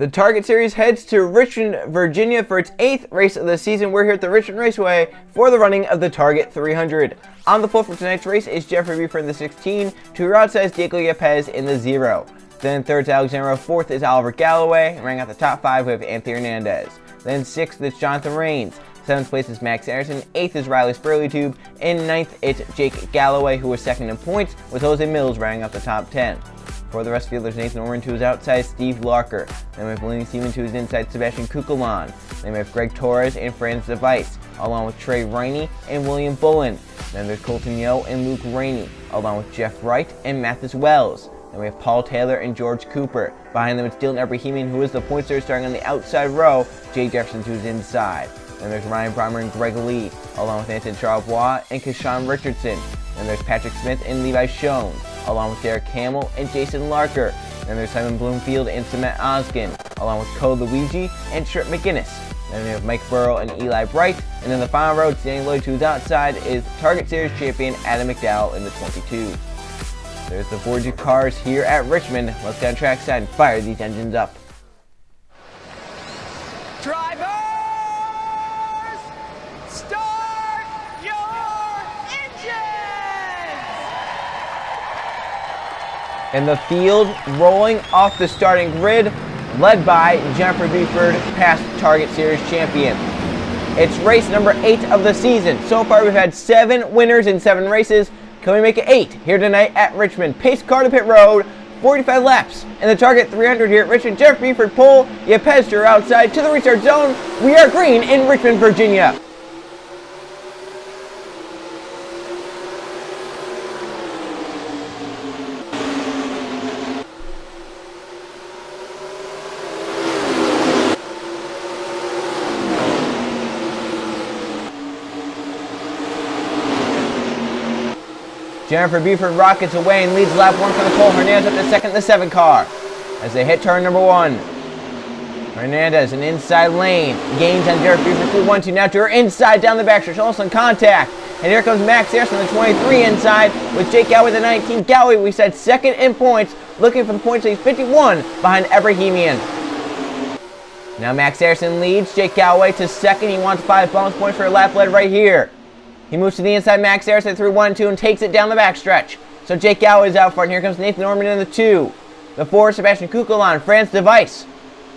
The Target Series heads to Richmond, Virginia for its 8th race of the season. We're here at the Richmond Raceway for the running of the Target 300. On the pole for tonight's race is Jeffrey Buford in the 16, to your outside is Diego Yepes in the 0. Then third is Alexander, fourth is Oliver Galloway, and running out the top 5 we have Anthony Hernandez. Then 6th is Jonathan Rains, 7th place is Max Anderson, 8th is Riley Spurley-Tube, and 9th it's Jake Galloway, who was 2nd in points, with Jose Mills running up the top 10. For the rest of the fielders, Nathan Orman to his outside, Steve Larker. Then we have Lenny Seaman to his inside, Sebastian Kukulon. Then we have Greg Torres and Franz DeVice, along with Trey Rainey and William Bullen. Then there's Colton Yo and Luke Rainey, along with Jeff Wright and Mathis Wells. Then we have Paul Taylor and George Cooper. Behind them it's Dylan Ebrahimian, who is the point leader, starting on the outside row, Jay Jefferson to his inside. Then there's Ryan Breimer and Greg Lee, along with Anthony Charlebois and Kashawn Richardson. Then there's Patrick Smith and Levi Schoen, along with Derek Hamill and Jason Larker. Then there's Simon Bloomfield and Samet Oskin, along with Code Luigi and Trip McGinnis. Then we have Mike Burrow and Eli Bright. And in the final row, Danny Lloyd to his outside is Target Series champion Adam McDowell in the 22. There's the 42 cars here at Richmond. Let's get on trackside and fire these engines up. Drivers, start your engines! And the field rolling off the starting grid, led by Jeffrey Buford, past Target Series champion. It's race number 8 of the season. So far we've had 7 winners in 7 races. Can we make it 8 here tonight at Richmond? Pace car to pit road, 45 laps. In the Target 300 here at Richmond, Jeffrey Buford pole, Yepes to your outside to the restart zone. We are green in Richmond, Virginia. Jennifer Buford rockets away and leads lap 1 for the pole. Hernandez up to second in the 7 car as they hit turn number 1. Hernandez, an inside lane, gains on Jennifer Buford through 1-2. Now to her inside down the backstretch, almost in contact. And here comes Max Harrison, the 23 inside with Jake Galloway, the 19. Galloway, we said, 2nd in points, looking for the points. He's 51 behind Ebrahimian. Now Max Harrison leads Jake Galloway to 2nd. He wants 5 bonus points for a lap lead right here. He moves to the inside, Max Harrison through 1-2 and takes it down the backstretch. So Jake Galloway's out front. Here comes Nathan Orman in the 2. The 4, Sebastian Kukulon, Franz DeVice.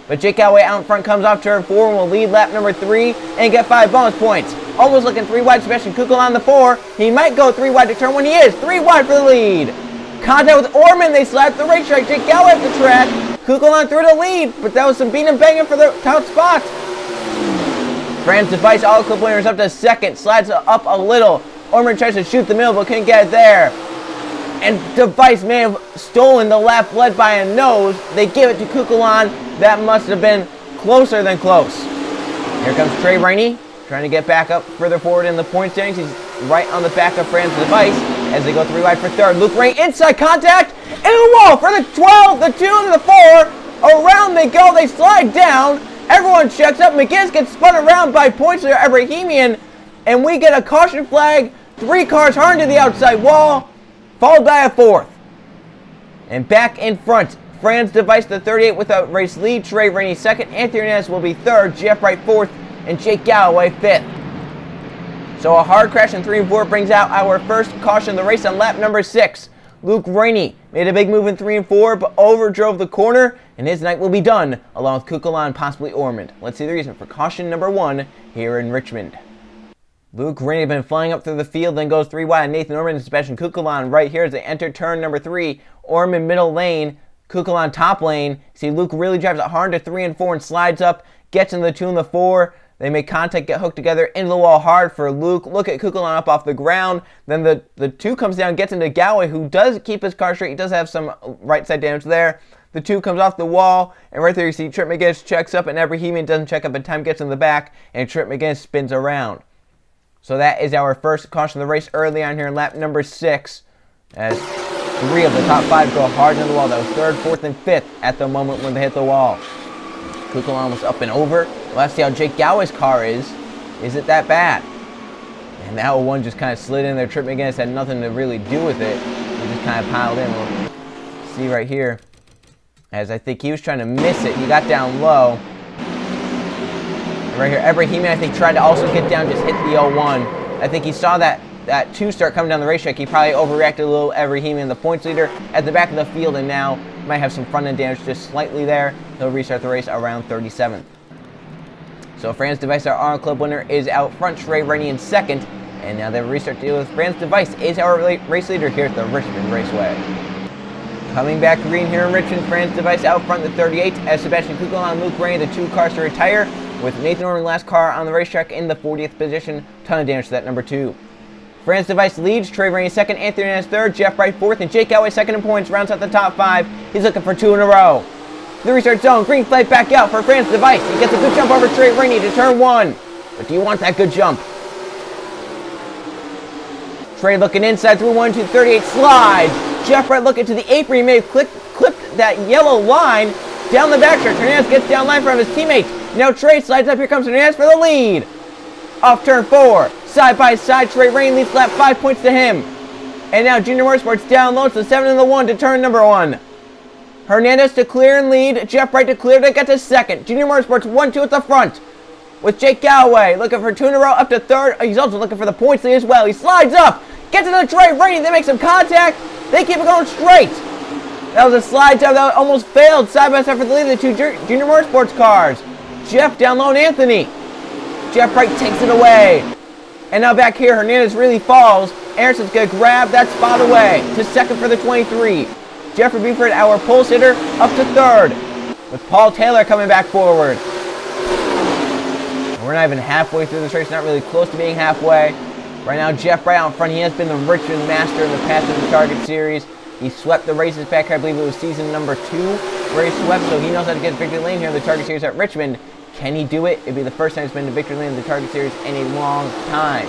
But Jake Galloway out in front comes off turn 4 and will lead lap number 3 and get 5 bonus points. Almost looking 3 wide, Sebastian Kukulon the 4. He might go 3 wide to turn 1. He is 3 wide for the lead. Contact with Orman, they slap the racetrack. Jake Galloway up the track. Kukulon through the lead, but that was some beating and banging for the top spot. Franz DeVice, all clip winners up to 2nd, slides up a little. Orman tries to shoot the middle, but couldn't get it there. And DeVice may have stolen the lap led by a nose. They give it to Kukulon. That must have been closer than close. Here comes Trey Rainey, trying to get back up further forward in the point standings. He's right on the back of Franz DeVice as they go 3 wide for 3rd. Luke Rainey inside contact, into the wall for the 12, the 2, and the 4. Around they go, they slide down. Everyone checks up. McGinnis gets spun around by points leader Ebrahimian, and we get a caution flag. 3 cars hard to the outside wall, followed by a 4th. And back in front, Franz DeVice, the 38 with a race lead. Trey Rainey 2nd. Anthony Hernandez will be 3rd. Jeff Wright 4th, and Jake Galloway 5th. So a hard crash in 3 and 4 brings out our first caution of the race on lap number 6. Luke Rainey made a big move in 3 and 4, but overdrove the corner, and his night will be done, along with Kukulon and possibly Ormond. Let's see the reason for caution number 1 here in Richmond. Luke Rainey has been flying up through the field, then goes 3 wide. Nathan Ormond and Sebastian Kukulon right here as they enter turn number 3. Ormond middle lane, Kukulon top lane. See, Luke really drives it hard to 3 and 4 and slides up, gets in the 2 and the 4. They make contact, get hooked together, into the wall hard for Luke. Look at Kukulon up off the ground. Then the 2 comes down, gets into Galloway, who does keep his car straight. He does have some right side damage there. The 2 comes off the wall, and right there you see Trip McGinnis checks up, and Ebrahimian doesn't check up in time, gets in the back, and Trip McGinnis spins around. So that is our first caution of the race early on here in lap number 6, as 3 of the top 5 go hard into the wall. That was 3rd, 4th, and 5th at the moment when they hit the wall. Kukulon was up and over. Let's see how Jake Galloway's car is. Is it that bad? And that one just kind of slid in there. Trip McGinnis had nothing to really do with it. He just kind of piled in. We'll see right here. as I think he was trying to miss it. He got down low. Right here, Ebrahimi, I think, tried to also get down, just hit the 0-1. I think he saw that 2 start coming down the racetrack. He probably overreacted a little. Ebrahimi, and the points leader at the back of the field, and now might have some front end damage just slightly there. He'll restart the race around 37th. So Franz Device, our Auto Club winner, is out front. Trey Rainey in second. And now the restart deal with Franz Device is our race leader here at the Richmond Raceway. Coming back green here in Richmond, Franz Device out front, the 38, as Sebastian Kugel and Luke Rainey, the 2 cars to retire, with Nathan Norman, last car on the racetrack, in the 40th position. Ton of damage to that number 2. Franz Device leads, Trey Rainey second, Anthony Hernandez third, Jeff Bright fourth, and Jake Galloway second in points, rounds out the top 5. He's looking for 2 in a row. The restart zone, green flag back out for Franz Device. He gets a good jump over Trey Rainey to turn 1. But do you want that good jump? Trey looking inside through 1, 2, 38, slides. Jeff Bright looking to the apron. He may have clipped that yellow line down the backstretch. Hernandez gets down line from his teammate. Now Trey slides up. Here comes Hernandez for the lead. Off turn 4. Side by side, Trey Rainey leads lap 5 points to him. And now Junior Motorsports down low. It's the 7 and the 1 to turn number 1. Hernandez to clear and lead. Jeff Bright to clear to get to second. Junior Motorsports 1-2 at the front. With Jake Galloway looking for 2 in a row up to third. He's also looking for the points lead as well. He slides up. Gets to the Trey Rainey. They make some contact. They keep it going straight. That was a slide job that almost failed. Side by side for the lead of the 2 Junior Motorsports cars. Jeff down low and Anthony. Jeff Bright takes it away. And now back here, Hernandez really falls. Anderson's going to grab that spot away to second for the 23. Jeffrey Buford, our pole sitter, up to third. With Paul Taylor coming back forward. And we're not even halfway through this race. Not really close to being halfway. Right now, Jeff Bright out in front. He has been the Richmond master in the past in the Target Series. He swept the races back here. I believe it was season number 2 where he swept, so he knows how to get victory lane here in the Target Series at Richmond. Can he do it? It'd be the first time he's been to victory lane in the Target Series in a long time.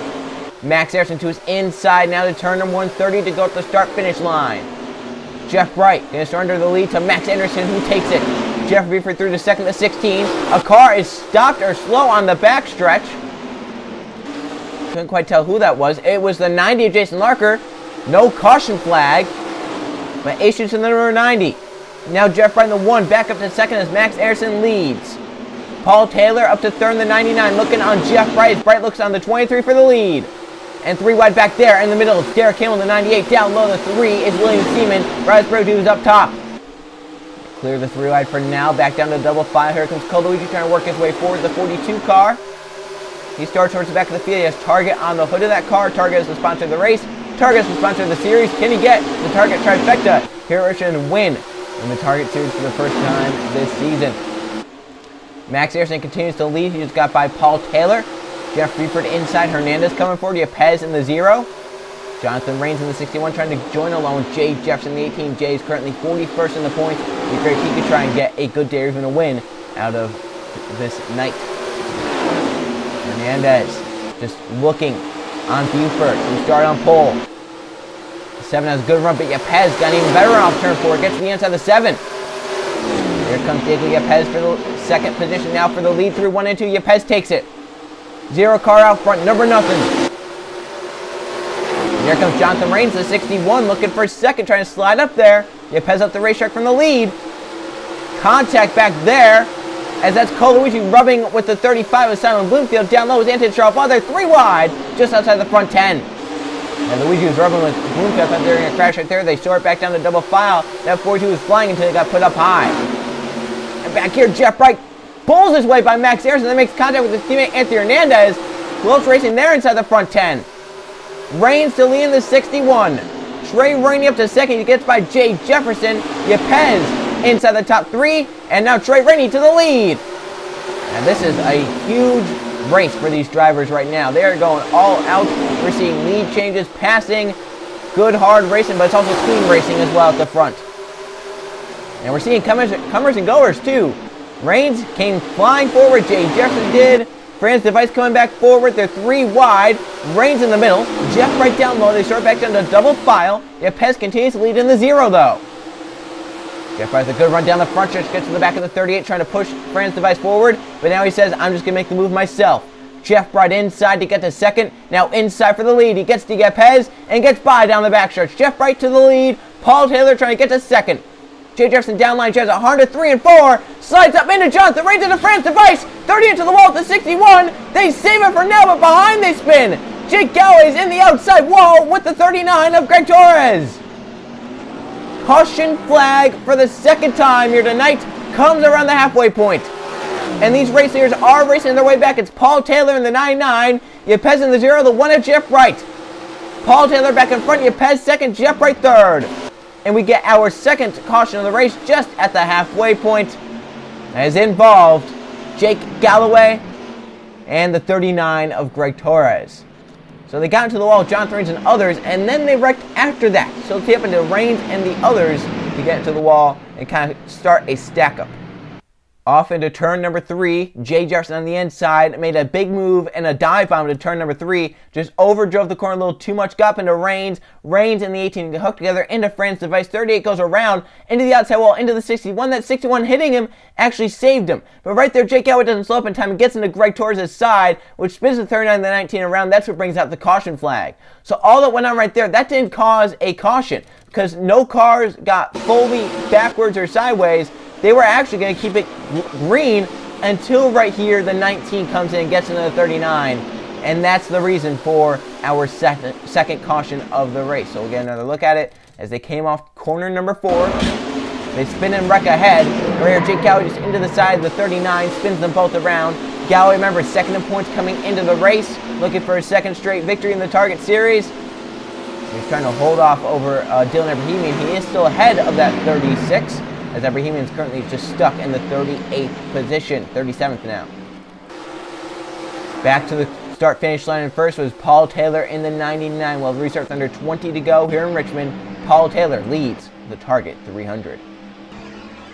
Max Harrison to his inside now to turn number 130 to go up the start-finish line. Jeff Bright going to surrender the lead to Max Anderson, who takes it. Jeff Buford through to second to 16. A car is stopped or slow on the backstretch. Couldn't quite tell who that was. It was the 90 of Jason Larker. No caution flag, but issued to the number 90. Now Jeff Bright in the 1, back up to second as Max Anderson leads. Paul Taylor up to third in the 99, looking on Jeff Bright. As Bright looks on the 23 for the lead. And 3 wide back there in the middle. It's Derek Campbell in the 98. Down low, the 3 is William Seaman. Bryce Brodew up top. Clear the 3 wide for now. Back down to double 5. Here comes Coluigi trying to work his way forward. The 42 car. He starts towards the back of the field. He has Target on the hood of that car. Target is the sponsor of the race. Target is the sponsor of the series. Can he get the Target trifecta here at Richmond and win in the Target Series for the first time this season? Max Anderson continues to lead. He just got by Paul Taylor. Jeff Buford inside. Hernandez coming forward. You have Pez in the 0. Jonathan Rains in the 61 trying to join alone. Jay Jefferson, the 18. Jay is currently 41st in the points. It'd be great if he could try and get a good day or even a win out of this night. Hernandez just looking on Buford, who started on pole. The 7 has a good run, but Yepez got an even better run off turn 4. Gets to the inside of the 7. Here comes Diego Yepez for the second position now for the lead through 1 and 2. Yepez takes it. 0 car out front, number nothing. And here comes Jonathan Rains, the 61, looking for second, trying to slide up there. Yepez up the racetrack from the lead. Contact back there, as that's Coluigi rubbing with the 35 of Simon Bloomfield. Down low is Anthony Charles Butler, 3 wide, just outside the front 10. And Luigi was rubbing with Bloomfield. I thought they were going to crash right there. They saw it back down to double file. That 42 was flying until it got put up high. And back here, Jeff Bright pulls his way by Max Harrison, then makes contact with his teammate Anthony Hernandez. Close racing there inside the front 10. Rains to lead in the 61. Trey Rainey up to second. He gets by Jay Jefferson. Yepez inside the top 3. And now Trey Rainey to the lead. And this is a huge race for these drivers right now. They are going all out. We're seeing lead changes, passing, good hard racing, but it's also clean racing as well at the front. And we're seeing comers and goers too. Rains came flying forward. Jay Jefferson did. Franz Device coming back forward. They're 3 wide. Rains in the middle. Jeff right down low. They start back down to double file. Yepez continues to lead in the 0 though. Jeff has a good run down the front stretch. Gets to the back of the 38 trying to push Franz Device forward. But now he says, I'm just going to make the move myself. Jeff Bright inside to get to second. Now inside for the lead. He gets to Yepez and gets by down the backstretch. Jeff Bright to the lead. Paul Taylor trying to get to second. Jay Jefferson downline, jabs a Honda 3 and 4, slides up into Jonathan Reigns into France device, 30 into the wall at the 61, they save it for now, but behind they spin. Jake Galloway's in the outside wall with the 39 of Greg Torres. Caution flag for the second time here tonight comes around the halfway point. And these race leaders are racing their way back. It's Paul Taylor in the 9-9, Yepez in the 0, the 1 of Jeff Wright. Paul Taylor back in front, Yepez second, Jeff Wright third. And we get our second caution of the race just at the halfway point, as involved Jake Galloway and the 39 of Greg Torres. So they got into the wall, Jonathan Reigns and others, and then they wrecked after that. So it's happened to Reigns and the others to get into the wall and kind of start a stack up. Off into turn number 3, Jay Jefferson on the inside made a big move and a dive bomb to turn number 3. Just overdrove the corner a little too much, got up into Reigns. Reigns and the 18 hooked together into France device. 38 goes around into the outside wall, into the 61. That 61 hitting him actually saved him. But right there, Jake Galloway doesn't slow up in time and gets into Greg Torres' side, which spins the 39 and the 19 around. That's what brings out the caution flag. So all that went on right there, that didn't cause a caution because no cars got fully backwards or sideways. They were actually going to keep it green until right here the 19 comes in and gets into the 39. And that's the reason for our second caution of the race. So we'll get another look at it as they came off corner number 4. They spin and wreck ahead. Right here, Jake Galloway just into the side of the 39, spins them both around. Galloway, remember, second in points coming into the race, looking for a second straight victory in the Target Series. He's trying to hold off over Dylan Abrahamian. He is still ahead of that 36. As Abrahamian is currently just stuck in the 38th position, 37th now. Back to the start-finish line, and first was Paul Taylor in the 99. Well, the restart's under 20 to go here in Richmond. Paul Taylor leads the Target 300.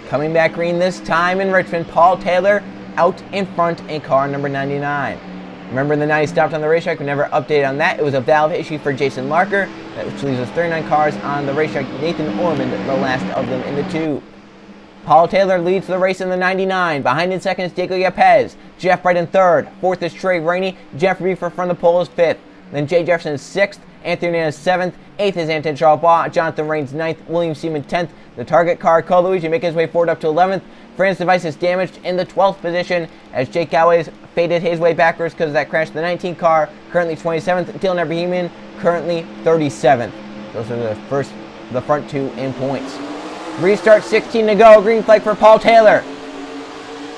Coming back green this time in Richmond, Paul Taylor out in front in car number 99. Remember, the night he stopped on the racetrack, we never updated on that. It was a valve issue for Jason Larker, which leaves us 39 cars on the racetrack. Nathan Ormond, the last of them in the 2. Paul Taylor leads the race in the 99. Behind in second is Diego Yepez. Jeff Wright in third. Fourth is Trey Rainey. Jeff Reefer from the pole is fifth. Then Jay Jefferson is sixth. Anthony Hernandez seventh. Eighth is Anton Charles. Jonathan Reigns ninth. William Seaman 10th. The target car, Cole Luigi, making his way forward up to 11th. France device is damaged in the 12th position as Jake Galloway's faded his way backwards because of that crash. The 19 car, currently 27th. Dylan Abrahamian, currently 37th. Those are the front two in points. Restart, 16 to go. Green flag for Paul Taylor.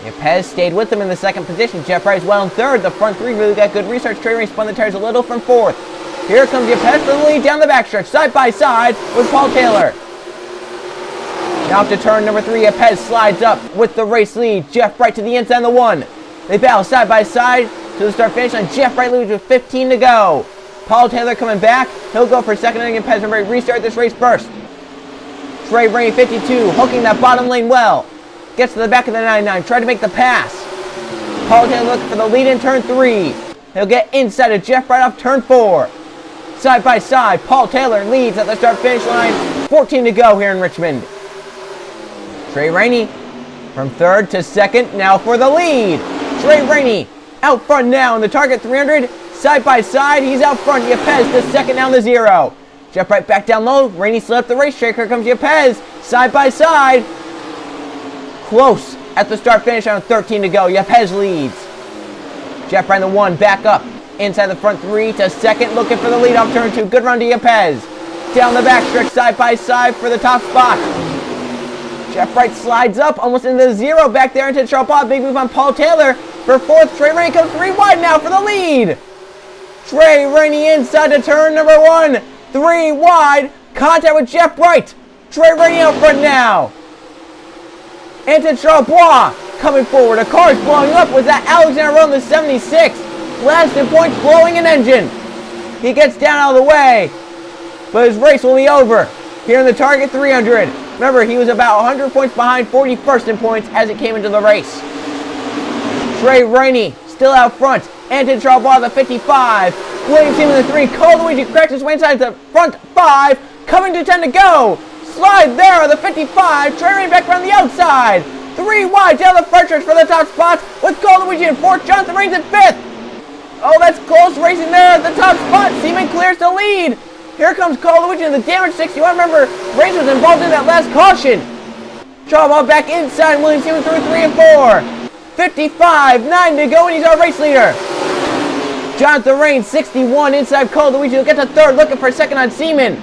Yepez stayed with him in the second position. Jeff Wright well in third. The front three really got good restarts. Trey Rainey spun the tires a little from fourth. Here comes Yepez for the lead down the backstretch, side by side with Paul Taylor. Now up to turn number 3. Yepez slides up with the race lead. Jeff Wright to the inside of the 1. They battle side by side to the start finish line. Jeff Wright leads with 15 to go. Paul Taylor coming back. He'll go for second and Yepez. Remember, restart this race first. Trey Rainey 52, hooking that bottom lane well. Gets to the back of the 99, tried to make the pass. Paul Taylor looking for the lead in turn 3. He'll get inside of Jeff Wright off turn 4. Side by side, Paul Taylor leads at the start-finish line. 14 to go here in Richmond. Trey Rainey from third to second, now for the lead. Trey Rainey out front now in the Target 300. Side by side, he's out front. Yepez to second down the 0. Jeff Wright back down low. Rainey slid up the racetrack. Here comes Yepez. Side by side. Close at the start finish on 13 to go. Yepez leads. Jeff Wright in the 1 back up. Inside the front 3 to second. Looking for the lead off turn 2. Good run to Yepez. Down the back stretch side by side for the top spot. Jeff Wright slides up almost into the 0 back there into Charles. Big move on Paul Taylor for fourth. Trey Rainey comes 3 wide now for the lead. Trey Rainey inside to turn number 1. 3 wide, contact with Jeff Wright. Trey Rainey out front now. Anton Charles coming forward. A car is blowing up. Was that Alexander Rowe in the 76? Last in points, blowing an engine. He gets down out of the way, but his race will be over here in the Target 300. Remember, he was about 100 points behind 41st in points as it came into the race. Trey Rainey still out front. Anton Charles the 55. William Seaman the 3. Cole Luigi cracks his way inside the front 5. Coming to 10 to go. Slide there the 55. Trey Rainey back around the outside. 3 wide down the front stretch for the top spots with Cole Luigi in 4th. Jonathan Reigns in 5th. Oh, that's close racing there at the top spot. Seaman clears the lead. Here comes Cole Luigi in the damaged 61. Remember, Reigns was involved in that last caution. Draw ball back inside. William Seaman through 3 and 4. 55, 9 to go, and he's our race leader. Jonathan Rains, 61, inside Cole. Luigi will get to third, looking for second on Seaman.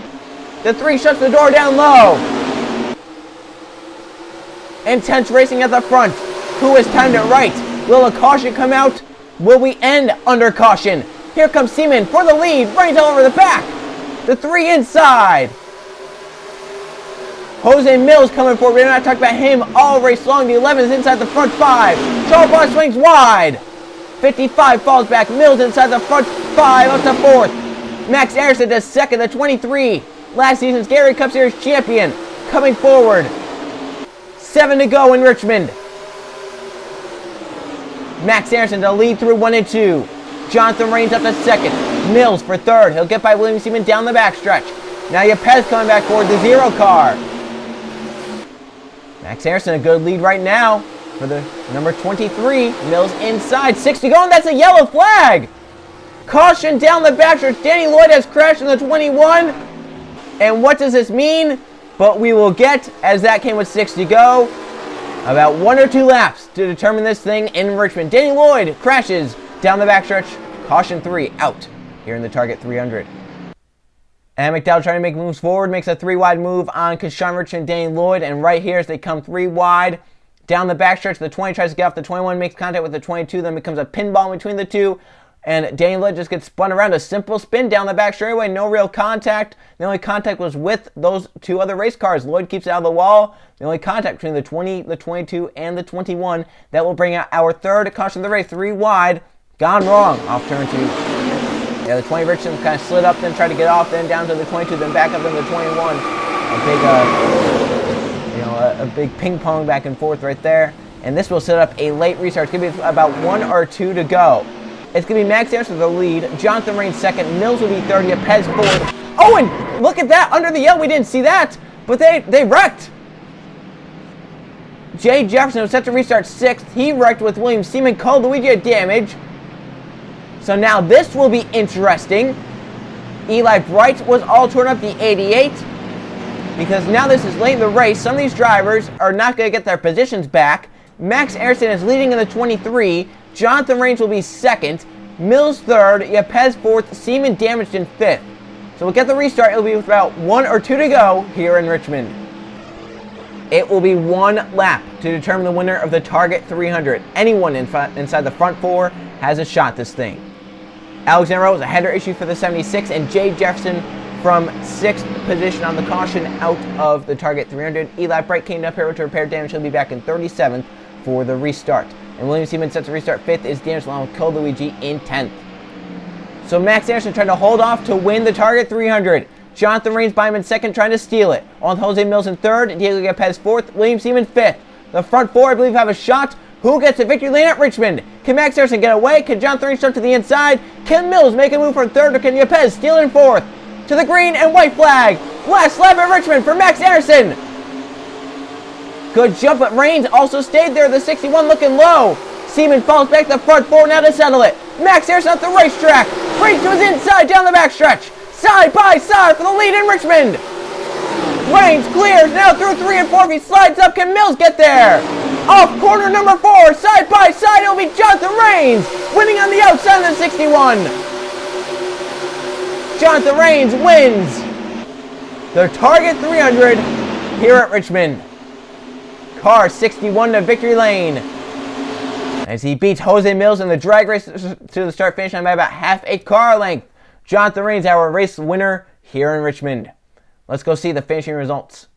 The 3 shuts the door down low. Intense racing at the front. Who has timed it right? Will a caution come out? Will we end under caution? Here comes Seaman for the lead. Rains all over the back. The 3 inside. Jose Mills coming forward. We're not talking about him all race long. The 11 is inside the front 5. Charles Bar swings wide. 55 falls back. Mills inside the front 5 up to 4th. Max Anderson to 2nd. The 23. Last season's Gary Cup Series champion. Coming forward. 7 to go in Richmond. Max Anderson to lead through 1 and 2. Jonathan Rains up to 2nd. Mills for 3rd. He'll get by William Seaman down the backstretch. Now Yepes coming back forward. The 0 car. Max Anderson a good lead right now for the number 23. Mills inside. 6 to go, and that's a yellow flag. Caution down the backstretch. Danny Lloyd has crashed in the 21. And what does this mean? But we will get, as that came with 6 to go, about 1 or 2 laps to determine this thing in Richmond. Danny Lloyd crashes down the backstretch. Caution 3 out here in the Target 300. And McDowell trying to make moves forward, makes a 3-wide move on Kashawn Rich and Danny Lloyd. And right here, as they come 3 wide, down the backstretch, the 20 tries to get off the 21, makes contact with the 22, then becomes a pinball between the 2. And Danny Lloyd just gets spun around, a simple spin down the back straightaway, no real contact. The only contact was with those 2 other race cars. Lloyd keeps it out of the wall. The only contact between the 20, the 22, and the 21. That will bring out our 3rd caution of the race, 3 wide. Gone wrong off turn 2. Yeah, the 20 Richardson kind of slid up, then tried to get off, then down to the 22, then back up to the 21. A big ping pong back and forth right there. And this will set up a late restart. It's going to be about 1 or 2 to go. It's going to be Max Anderson the lead, Jonathan Rains 2nd, Mills will be 3rd, Yepes 4th. Oh, and look at that, under the yellow, we didn't see that, but they wrecked. Jay Jefferson was set to restart 6th. He wrecked with William Seaman. Cole Luigi had damage. So now this will be interesting. Eli Bright was all torn up, the 88. Because now this is late in the race. Some of these drivers are not going to get their positions back. Max Anderson is leading in the 23. Jonathan Rains will be 2nd. Mills 3rd. Yepes 4th. Seaman damaged in 5th. So we'll get the restart. It'll be with about 1 or 2 to go here in Richmond. It will be 1 lap to determine the winner of the Target 300. Anyone inside the front 4 has a shot this thing. Alexander Rowe was a header issue for the 76, and Jay Jefferson from 6th position on the caution out of the Target 300. Eli Bright came up here to repair damage. He'll be back in 37th for the restart. And William Seaman set to restart 5th is damaged along with Cole Luigi in 10th. So Max Anderson trying to hold off to win the Target 300. Jonathan Rains by him in 2nd, trying to steal it. On Jose Mills in 3rd, Diego Yepes 4th, William Seaman 5th. The front 4, I believe, have a shot. Who gets the victory lane at Richmond? Can Max Anderson get away? Can Jonathan Rains jump to the inside? Can Mills make a move for 3rd, or can Yepes steal in 4th? To the green and white flag. Last lap at Richmond for Max Anderson. Good jump, but Rains also stayed there. The 61 looking low. Seaman falls back to the front 4 now to settle it. Max Anderson at the racetrack. Rains to his inside down the backstretch. Side by side for the lead in Richmond. Rains clears now through 3 and 4. If he slides up, can Mills get there? Off corner number 4, side by side, it'll be Jonathan Rains winning on the outside of the 61. Jonathan Rains wins the Target 300 here at Richmond. Car 61 to victory lane as he beats Jose Mills in the drag race to the start finish line by about half a car length. Jonathan Rains, our race winner here in Richmond. Let's go see the finishing results.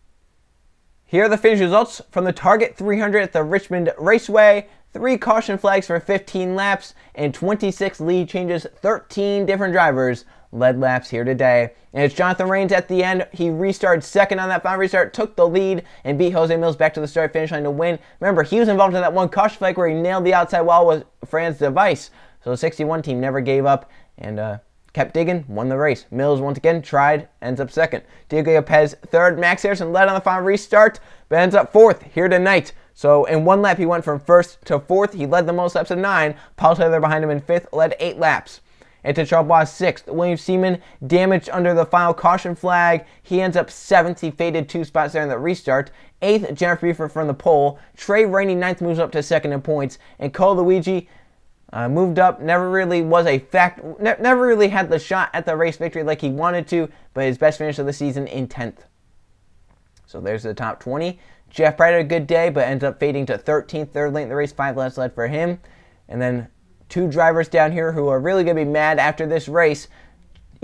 Here are the finish results from the Target 300 at the Richmond Raceway. 3 caution flags for 15 laps and 26 lead changes. 13 different drivers led laps here today. And it's Jonathan Rains at the end. He restarted 2nd on that final restart, took the lead, and beat Jose Mills back to the start finish line to win. Remember, he was involved in that 1 caution flag where he nailed the outside wall with Fran's device. So the 61 team never gave up and kept digging, won the race. Mills once again tried, ends up 2nd. Diego Yepes 3rd. Max Anderson led on the final restart, but ends up 4th here tonight. So in 1 lap, he went from 1st to 4th. He led the most laps of 9. Paul Taylor behind him in 5th, led 8 laps. into trouble at 6th. William Seaman damaged under the final caution flag. He ends up 7th. He faded 2 spots there in the restart. 8th, Jennifer Buford from the pole. Trey Rainey 9th moves up to 2nd in points. And Cole Luigi moved up, never really had the shot at the race victory like he wanted to, but his best finish of the season in 10th. So there's the top 20. Jeff Bright had a good day, but ends up fading to 13th, third late in the race, 5 laps led for him. And then 2 drivers down here who are really going to be mad after this race,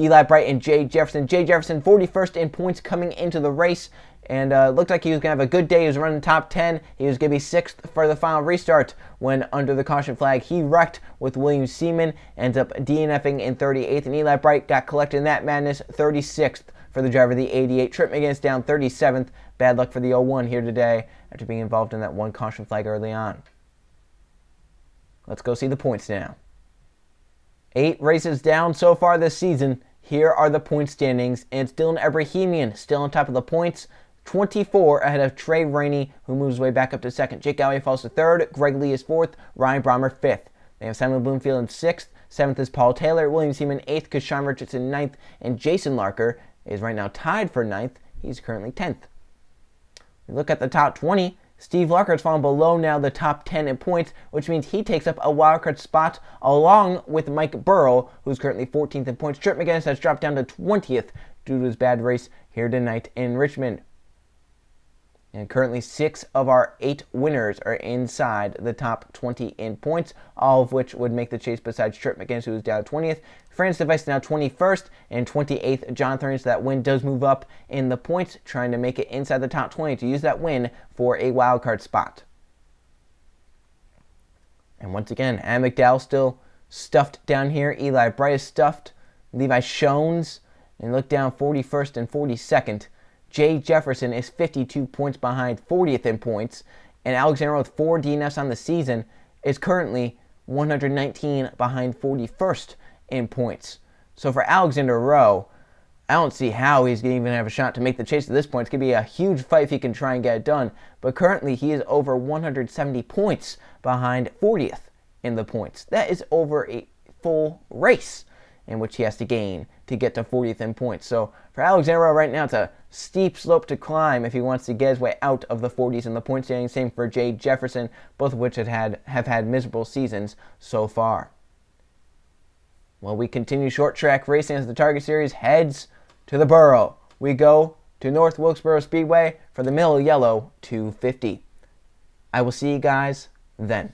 Eli Bright and Jay Jefferson. Jay Jefferson, 41st in points coming into the race, and looked like he was going to have a good day. He was running top 10. He was going to be 6th for the final restart when, under the caution flag, he wrecked with William Seaman, ends up DNFing in 38th, and Eli Bright got collected in that madness, 36th for the driver of the 88. Trip McGinnis down 37th. Bad luck for the 01 here today after being involved in that one caution flag early on. Let's go see the points now. 8 races down so far this season. Here are the point standings, and it's Dylan Ebrahimian still on top of the points, 24 ahead of Trey Rainey, who moves way back up to 2nd. Jake Galloway falls to 3rd. Greg Lee is 4th. Ryan Brommer 5th. They have Simon Bloomfield in 6th. 7th is Paul Taylor. William Seaman 8th. Kashawn Richardson 9th. And Jason Larker is right now tied for 9th. He's currently 10th. We look at the top 20. Steve Larker has fallen below now the top 10 in points, which means he takes up a wildcard spot along with Mike Burrow, who's currently 14th in points. Trip McGinnis has dropped down to 20th due to his bad race here tonight in Richmond. And currently 6 of our 8 winners are inside the top 20 in points, all of which would make the chase besides Trip McGinnis, who is down 20th. Francis Device now 21st and 28th. Jonathan Reed, so that win does move up in the points, trying to make it inside the top 20 to use that win for a wildcard spot. And once again, Adam McDowell still stuffed down here. Eli Bright is stuffed. Levi Shones, and look down 41st and 42nd. Jay Jefferson is 52 points behind 40th in points, and Alexander with 4 DNFs on the season is currently 119 behind 41st in points. So for Alexander Rowe, I don't see how he's going to even have a shot to make the chase at this point. It's going to be a huge fight if he can try and get it done, but currently he is over 170 points behind 40th in the points. That is over a full race in which he has to gain to get to 40th in points. So for Alexander Rowe right now, it's a steep slope to climb if he wants to get his way out of the 40s in the point standings. Same for Jay Jefferson, both of which have had miserable seasons so far. Well, we continue short track racing as the Target Series heads to the Borough. We go to North Wilkesboro Speedway for the Mill Yellow 250. I will see you guys then.